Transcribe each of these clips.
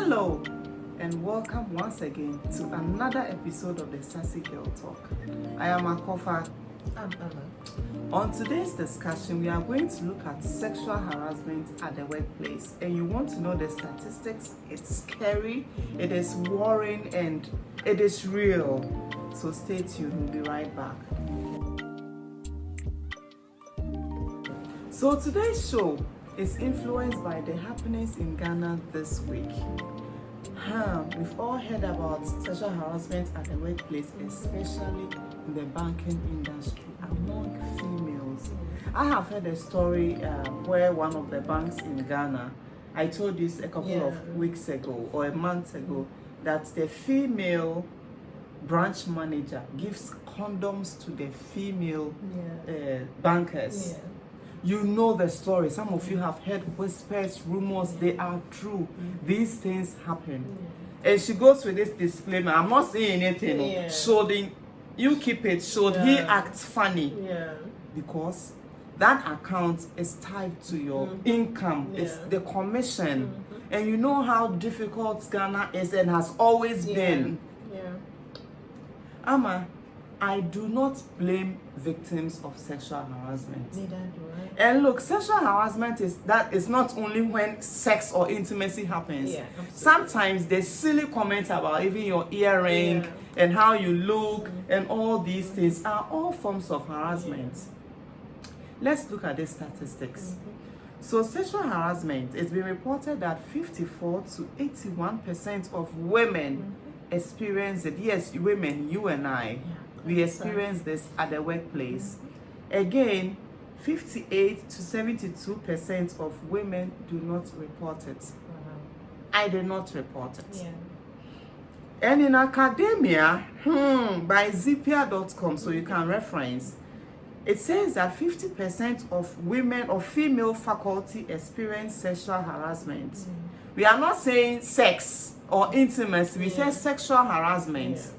Hello and welcome once again to another episode of the Sassy Girl Talk. I am Akofa. I'm Anna. On today's discussion, we are going to look at sexual harassment at the workplace. And you want to know the statistics? It's scary, it is worrying, and it is real. So stay tuned, we'll be right back. So today's show is influenced by the happenings in Ghana this week. We've all heard about sexual harassment at the workplace, especially in the banking industry among females. I have heard a story where one of the banks in Ghana, I told this a couple of weeks ago or a month ago, that the female branch manager gives condoms to the female bankers. Yeah. You know the story. Some of you have heard whispers, rumors. They are true. These things happen. And she goes with this disclaimer. I'm not saying anything. Should you keep it? Should he act funny? Because that account is tied to your income. It's the commission. And you know how difficult Ghana is and has always been. Ama, I do not blame victims of sexual harassment. Neither do I. And look, sexual harassment is not only when sex or intimacy happens. Sometimes there's silly comments about even your earring and how you look and all these things are all forms of harassment. Let's look at the statistics. So sexual harassment, it's been reported that 54 to 81% of women experience it. Yes, women, you and I. We experience this at the workplace. Again, 58 to 72% of women do not report it. I did not report it. And in academia, by Zipia.com, so you can reference, it says that 50% of women or female faculty experience sexual harassment. We are not saying sex or intimacy, we say sexual harassment.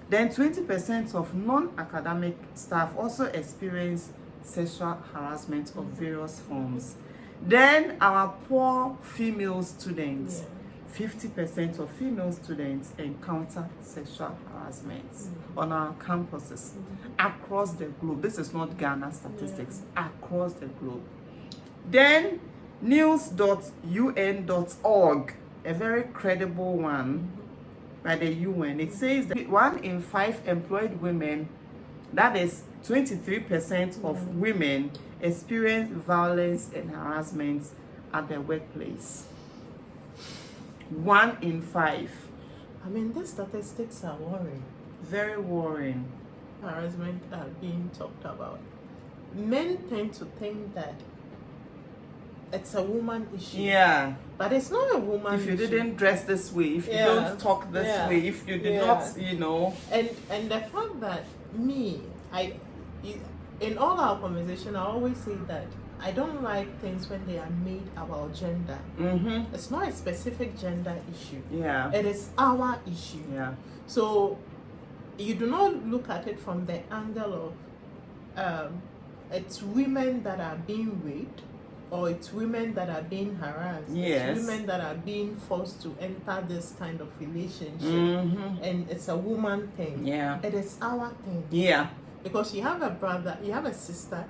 Then 20% of non-academic staff also experience sexual harassment of various forms. Then our poor female students, 50% of female students encounter sexual harassment on our campuses across the globe. This is not Ghana statistics, across the globe. Then news.un.org, a very credible one, by the UN, it says that 1 in 5 employed women, that is 23% of women, experience violence and harassment at their workplace. 1 in 5. I mean, these statistics are worrying. Very worrying. Harassment are being talked about. Men tend to think that it's a woman issue. But it's not a woman issue. If you didn't dress this way, if you don't talk this way, if you did not, And the fact that in all our conversation, I always say that I don't like things when they are made about gender. It's not a specific gender issue. It is our issue. So you do not look at it from the angle of it's women that are being raped, or it's women that are being harassed. It's women that are being forced to enter this kind of relationship. And it's a woman thing. It is our thing. Because you have a brother, you have a sister,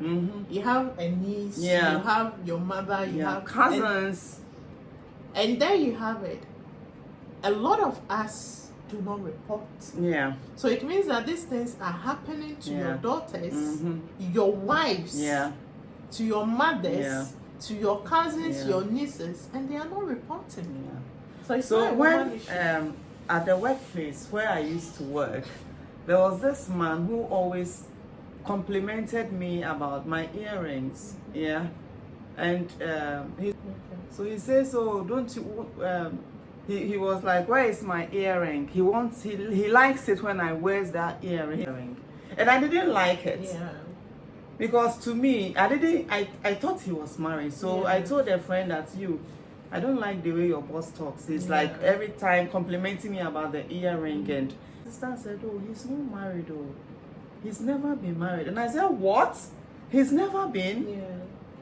you have a niece, you have your mother, you have cousins. And there you have it. A lot of us do not report. So it means that these things are happening to your daughters, your wives, to your mothers, to your cousins, your nieces, and they are not reporting. So when at the workplace where I used to work, there was this man who always complimented me about my earrings. And he says, "Oh, don't you?" He was like, "Where is my earring?" He likes it when I wears that earring, and I didn't like it. Because to me, I thought he was married. So I told a friend that I don't like the way your boss talks. He's like every time complimenting me about the earring. And sister said, "Oh, he's not married, he's never been married." And I said, "What? He's never been?"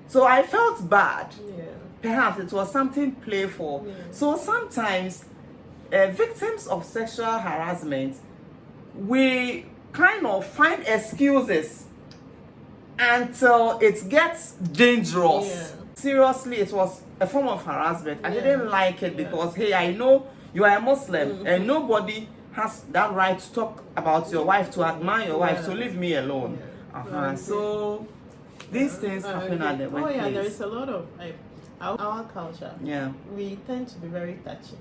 So I felt bad. Yeah. Perhaps it was something playful. Yeah. So sometimes victims of sexual harassment, we kind of find excuses until it gets dangerous. Yeah. Seriously, it was a form of harassment. I didn't like it because, hey, I know you are a Muslim and nobody has that right to talk about your wife, to admire your wife, so leave me alone. So these things happen at the workplace. There is a lot of our culture. Yeah. We tend to be very touchy.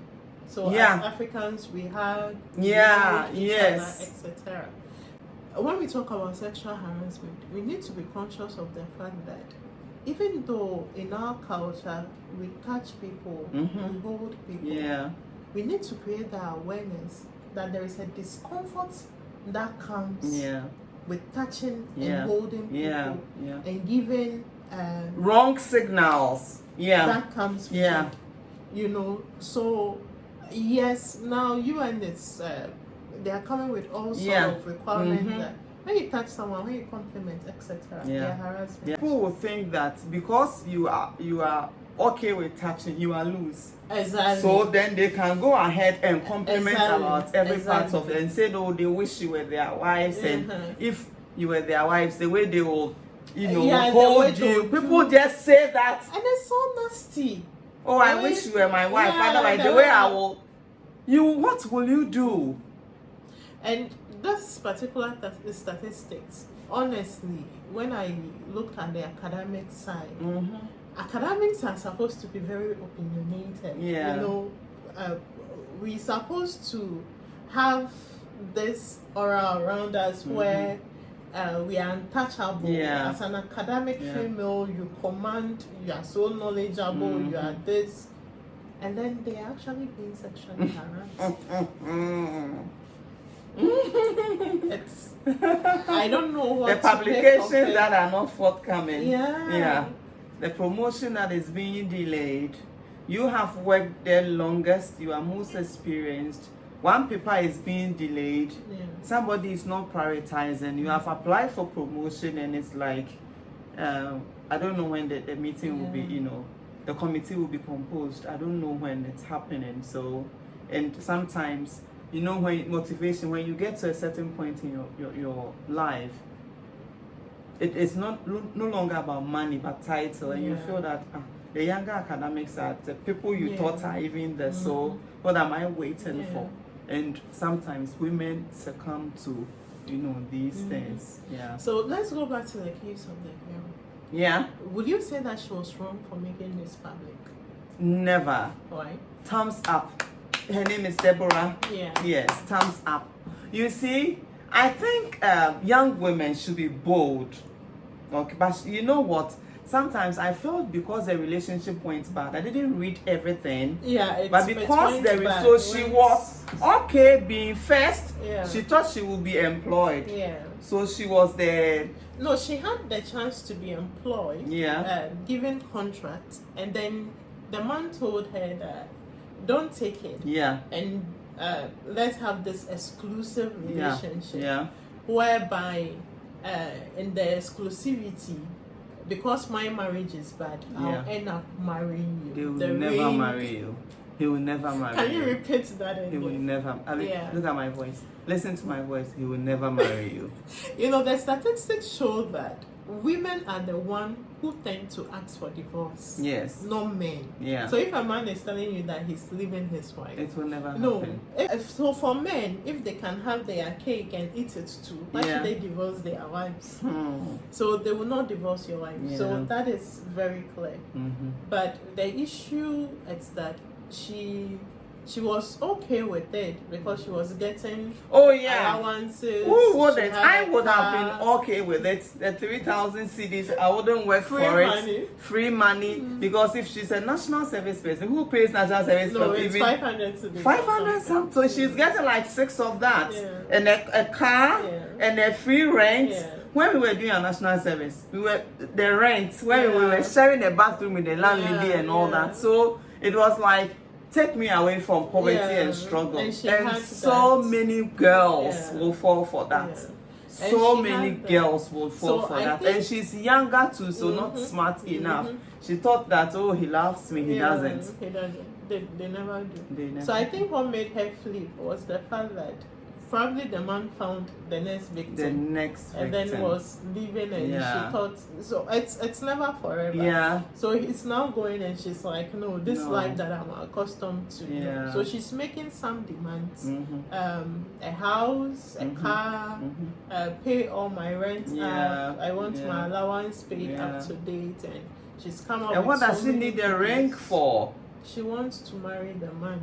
So as Africans, we have etc. When we talk about sexual harassment, we need to be conscious of the fact that even though in our culture we touch people, we hold people, we need to create the awareness that there is a discomfort that comes with touching and holding people and giving wrong signals. That comes with it, you know. So yes, now UN is they are coming with all sorts of requirements that when you touch someone, when you compliment, etc., they are harassment. People will think that because you are okay with touching, you are loose. Exactly. So then they can go ahead and compliment about every part of it and say, oh, they wish you were their wives, and if you were their wives, the way they will, hold you. People just say that, and it's so nasty. Oh, I wish you were my wife. Otherwise, the way I will, what will you do? And this particular statistics, honestly, when I looked at the academic side, academics are supposed to be very opinionated. Yeah. You know, we're supposed to have this aura around us where we are untouchable. As an academic female, you command, you are so knowledgeable, you are this. And then they are actually being sexually harassed. It's, I don't know what the publications that are not forthcoming. The promotion that is being delayed. You have worked there longest, you are most experienced. One paper is being delayed. Somebody is not prioritizing. You have applied for promotion and it's like I don't know when the meeting will be, the committee will be composed. I don't know when it's happening. So, and sometimes, when motivation, when you get to a certain point in your life, it is no longer about money but title, and you feel that the younger academics are the people you thought are even there. So what am I waiting for? And sometimes women succumb to these things. So let's go back to the case of the girl. Would you say that she was wrong for making this public? Never. Why? Thumbs up. Her name is Deborah. Yes, thumbs up. You see, I think young women should be bold. Okay, but you know what? Sometimes I felt because the relationship went bad, I didn't read everything. But because she was okay being first, she thought she would be employed. So she was there. No, she had the chance to be employed. Given contract, and then the man told her that don't take it. And let's have this exclusive relationship. Whereby in the exclusivity, because my marriage is bad, I'll end up marrying you. They will never marry you. He will never marry you. Can you repeat that again? He will never. Look at my voice. Listen to my voice. He will never marry you. The statistics show that women are the one who tend to ask for divorce. Not men. So if a man is telling you that he's leaving his wife, it will never happen. So for men, if they can have their cake and eat it too, why should they divorce their wives? So they will not divorce your wife. So that is very clear. But the issue is that she was okay with it because she was getting allowances. Who wouldn't? I would have been okay with it. The 3,000 CDs, I wouldn't work for it. Free money. Because if she's a national service person, who pays national service? No, it's 500 CDs. 500 something. So she's getting like 6 of that. And a car and a free rent. When we were doing our national service, the rent, when we were sharing a bathroom with the landlady and all that. So it was like, take me away from poverty and struggle. And so many girls will fall for that. so many girls will fall for that. And she's younger too, so not smart enough. She thought that, oh, he loves me. He doesn't. He doesn't. They never do. So I think what made her flip was the fact that probably the man found the next victim. And then was leaving, and she thought, so it's never forever. Yeah. So he's now going, and she's like, no, this life that I'm accustomed to. Yeah. So she's making some demands. A house, a car, pay all my rent up. I want my allowance paid up to date, and she's come up. And what does she need a ring for? She wants to marry the man.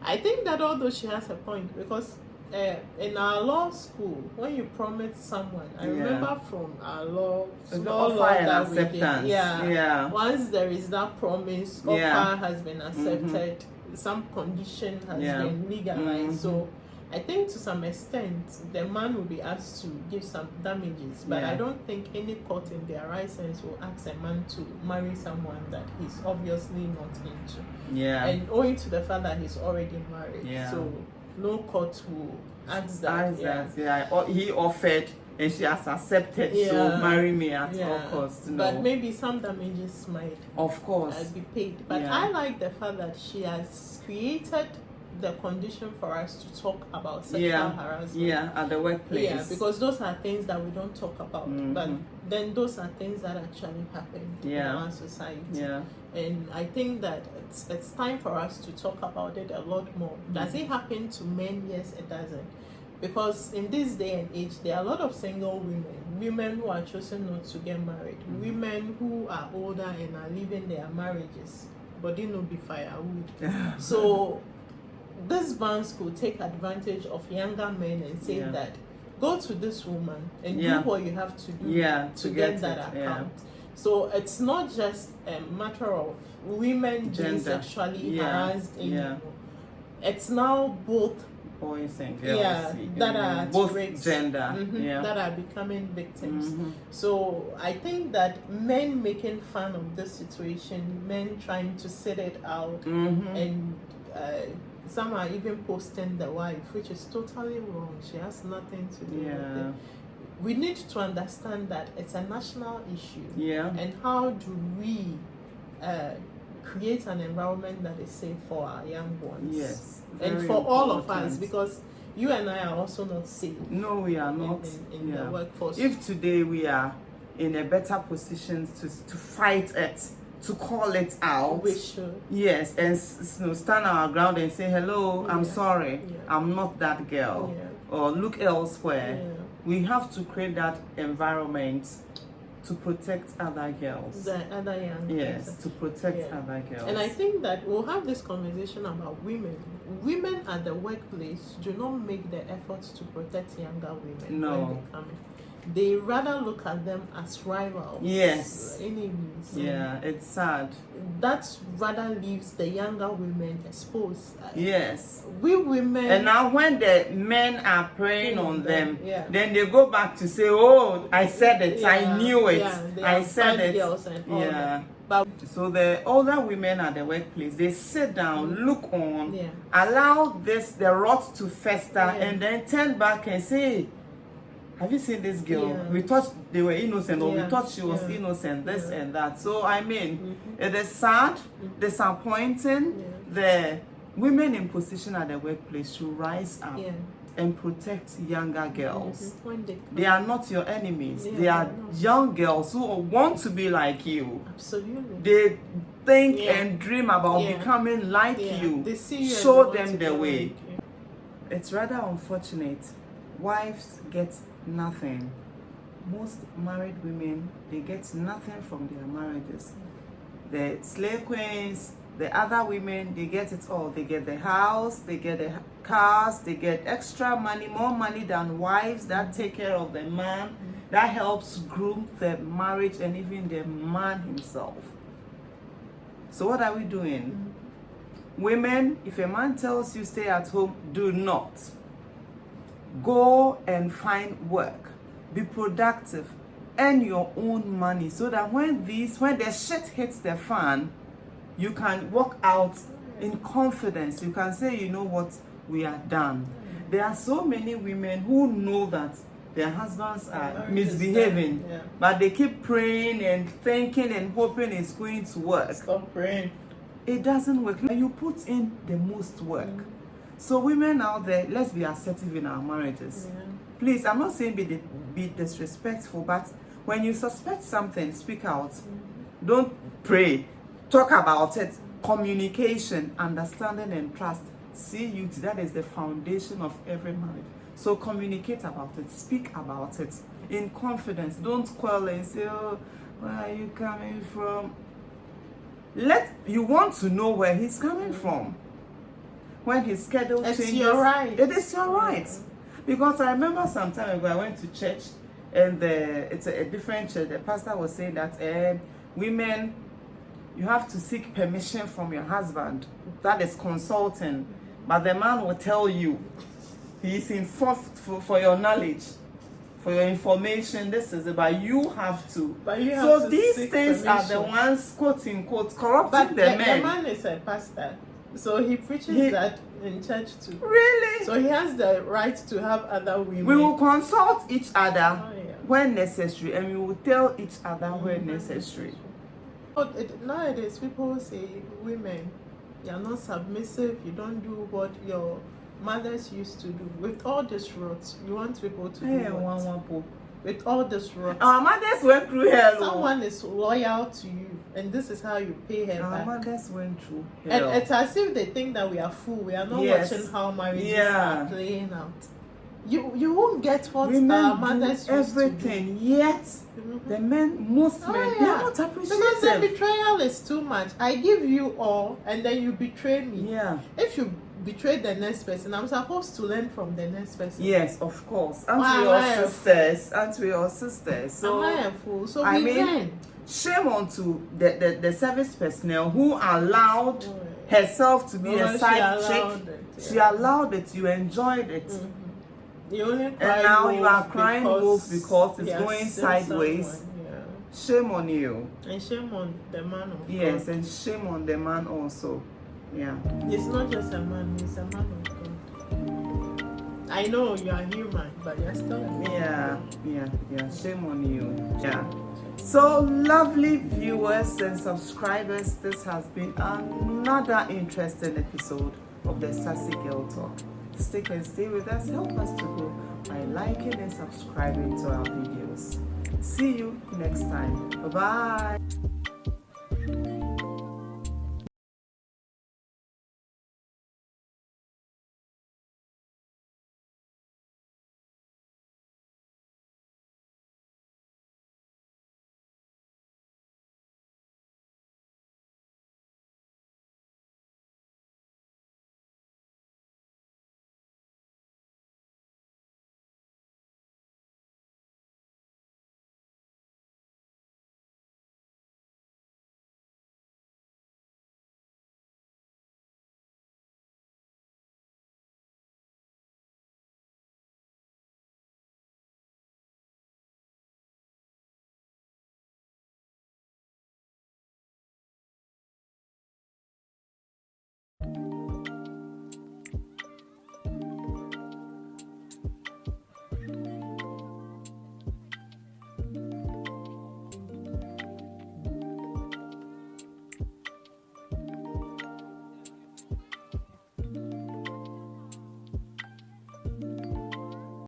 I think that although she has a point, because in our law school, when you promise someone, I remember from our law that we did, once there is that promise, offer has been accepted, some condition has been legalized. So I think to some extent the man will be asked to give some damages, but I don't think any court in their right sense will ask a man to marry someone that he's obviously not into. And owing to the fact that he's already married, so no court will ask that. Or he offered and she has accepted, so marry me at all costs. No. But maybe some damages might be paid. But I like the fact that she has created the condition for us to talk about sexual harassment at the workplace, because those are things that we don't talk about, but then those are things that actually happen in our society. And I think that it's time for us to talk about it a lot more. Does it happen to men? Yes, it doesn't, because in this day and age there are a lot of single women who are choosing not to get married, women who are older and are leaving their marriages, but they no be firewood. So these banks could take advantage of younger men and say that go to this woman and do what you have to do to get that account. So it's not just a matter of women being sexually harassed anymore. It's now both boys and girls that are both raped, gender that are becoming victims. So I think that men making fun of this situation, men trying to sit it out, and some are even posting the wife, which is totally wrong. She has nothing to do with it. We need to understand that it's a national issue. And how do we create an environment that is safe for our young ones? And for all of us, because you and I are also not safe. No, we are not in the workforce. If today we are in a better position to fight it, to call it out, we should. Yes, and stand our ground and say, hello, I'm sorry, I'm not that girl, or look elsewhere. We have to create that environment to protect other girls. The other young girls. To protect other girls. And I think that we'll have this conversation about women. Women at the workplace do not make the efforts to protect younger women when they come in. They rather look at them as rivals, enemies. It's sad. That rather leaves the younger women exposed. We women. And now when the men are preying on them, then they go back to say, oh, I said it, I knew it, I said it. But so the older women at the workplace, they sit down, look on, allow the rot to fester, and then turn back and say, have you seen this girl? We thought they were innocent, or we thought she was innocent, this and that. So, I mean, it is sad, disappointing. The women in position at the workplace should rise up and protect younger girls. They are not your enemies. They are young girls who want to be like you. Absolutely. They think and dream about becoming like you. They see you. Show them the way. It's rather unfortunate. Wives get nothing. Most married women, they get nothing from their marriages. The slave queens, the other women, they get it all. They get the house, they get the cars, they get extra money, more money than wives that take care of the man, that helps groom the marriage and even the man himself. So what are we doing? Women, if a man tells you stay at home, do not. Go and find work. Be productive. Earn your own money so that when the shit hits the fan, you can walk out in confidence. You can say, you know what, we are done. there are so many women who know that their husbands are misbehaving, but they keep praying and thinking and hoping it's going to work. Stop praying. It doesn't work. You put in the most work. So women out there, let's be assertive in our marriages. Please, I'm not saying be disrespectful, but when you suspect something, speak out. Don't pray. Talk about it. Communication, understanding, and trust. CUT, that is the foundation of every marriage. So communicate about it. Speak about it in confidence. Don't quarrel and say, oh, where are you coming from? You want to know where he's coming from. When his schedule changes, it's your right. It is your right. Because I remember some time ago I went to church, and it's a different church. The pastor was saying that women, you have to seek permission from your husband. That is consulting. But the man will tell you, he's informed for your knowledge, for your information. This is it, but you have to. So these things are the ones, quote unquote, corrupting the men. The man is a pastor, so he preaches that in church too. Really? So he has the right to have other women. We will consult each other when necessary, and we will tell each other when necessary. Nowadays, people say, women, you are not submissive, you don't do what your mothers used to do. With all this rot, you want people to do what? With all this rot. Our mothers went through hell. Someone is loyal to you, and this is how you pay her back. Our mothers went through hell. And it's as if they think that we are fool. We are not watching how marriages are playing out. You won't get what our mothers used to do. Yet the men, most men, they are not appreciative. Because the betrayal is too much. I give you all, and then you betray me. If you betray the next person, I'm supposed to learn from the next person. Yes, of course. Aren't we your sisters? Aren't we your sisters? So am I a fool? So I mean, shame on to the service personnel who allowed herself to be a side chick. She allowed it. You enjoyed it. And now you are crying wolf because it's going sideways. Shame on you. And shame on the man of God. Yes, and shame on the man also. Yeah. He's not just a man, he's a man of God. I know you are human, but you're still a man. Yeah. Shame on you. Yeah. So, lovely viewers and subscribers, this has been another interesting episode of the Sassy Girl Talk. Stick and stay with us. Help us to grow by liking and subscribing to our videos. See you next time. Bye-bye.